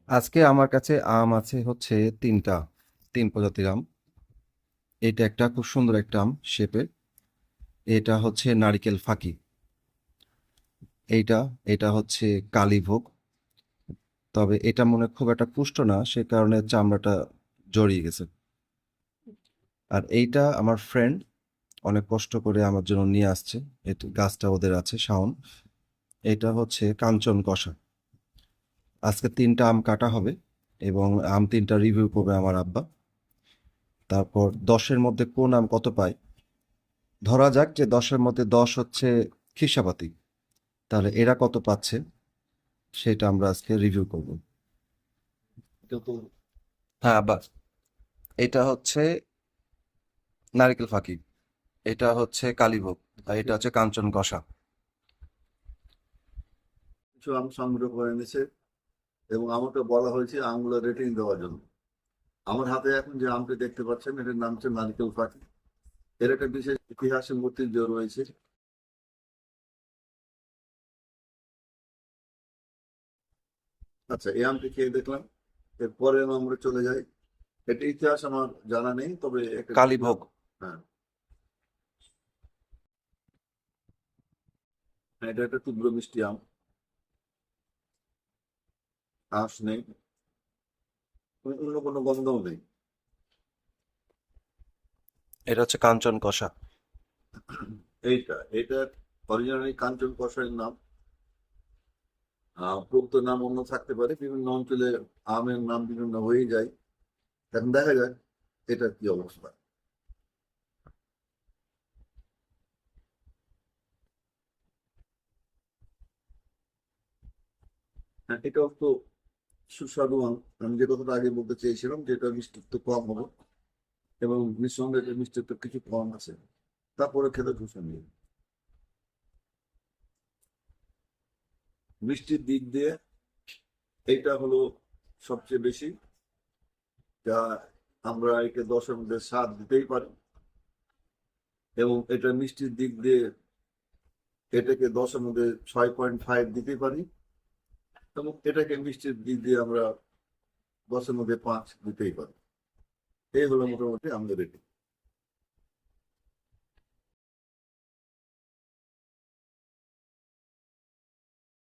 আজকে আমার কাছে আম আছে হচ্ছে তিনটা, তিন প্রজাতির আম। এটা একটা খুব সুন্দর একটা আম শেপে। এটা হচ্ছে নারিকেল ফাঁকি। এইটা এটা হচ্ছে কালীভোগ। তবে এটা মনে হয় খুব একটা পুষ্ট না, সে কারণে চামড়াটা জড়িয়ে গেছে। আর এইটা আমার ফ্রেন্ড অনেক কষ্ট করে আমার জন্য নিয়ে আসছে। এটা গাছটা ওদের আছে, শাওন। এটা হচ্ছে কাঞ্চন কষা। আজকে তিনটা আম কাটা হবে এবং আম তিনটা রিভিউ করবে আমার আব্বা। তারপর 10-এর মধ্যে কোন আম কত পায়, ধরা যাক যে 10-এর মধ্যে 10 হচ্ছে খিসাপাতি, তাহলে এরা কত পাচ্ছে সেটা আমরা আজকে রিভিউ করব। হ্যাঁ আব্বা, এটা হচ্ছে নারিকেল ফাঁকি, এটা হচ্ছে কালীভোগ, আর এটা হচ্ছে কাঞ্চন কষা। কিছু আম সংগ্রহ করে এনেছে এবং আমাকে বলা হয়েছে আমগুলো রেটিং দেওয়ার জন্য। আমার হাতে এখন যে আমটি দেখতে পাচ্ছেন এটার নাম হচ্ছে নারিকেল পাখি। এর একটা বিশেষ ইতিহাসের ঐতিহ্য রয়েছে। আচ্ছা, এই আমটি খেয়ে দেখলাম। এর পরের নম্বরে চলে যাই। এটা ইতিহাস আমার জানা নেই, তবে একটা কালীভোগ। হ্যাঁ, এটা একটা তীব্র মিষ্টি আম। আঁশ নেই, অন্য কোনো গন্ধও নেই। এটা হচ্ছে কাঞ্চন কষা। এটা অরিজিনালি কাঞ্চন কসাইয়ের নাম। প্রকৃত নাম অন্য থাকতে পারে, বিভিন্ন অঞ্চলে আমের নাম বিভিন্ন হয়ে যায়। এখন দেখা যাক এটার কি অবস্থা। হ্যাঁ, এটাও তো সুস্বাদু আম। আমি যে কথাটা আগে বলতে চেয়েছিলাম যে এটা মিষ্টিত্ব কম হবে, এবং নিঃসন্দেহে এটার মিষ্টিত্ব কিছু কম আছে। তারপরে খেতে ঘুষে মিষ্টির দিক দিয়ে এইটা হলো সবচেয়ে বেশি, যা আমরা একে 10-এর মধ্যে 7 দিতেই পারি। এবং এটা মিষ্টির দিক দিয়ে এটাকে 10-এর মধ্যে 6.5 দিতেই পারি। এবং এটাকে মিষ্টির দিক দিয়ে আমরা 10-এর মধ্যে 5 দিতেই পারি। এই হলো মোটামুটি আমাদের রেটিং।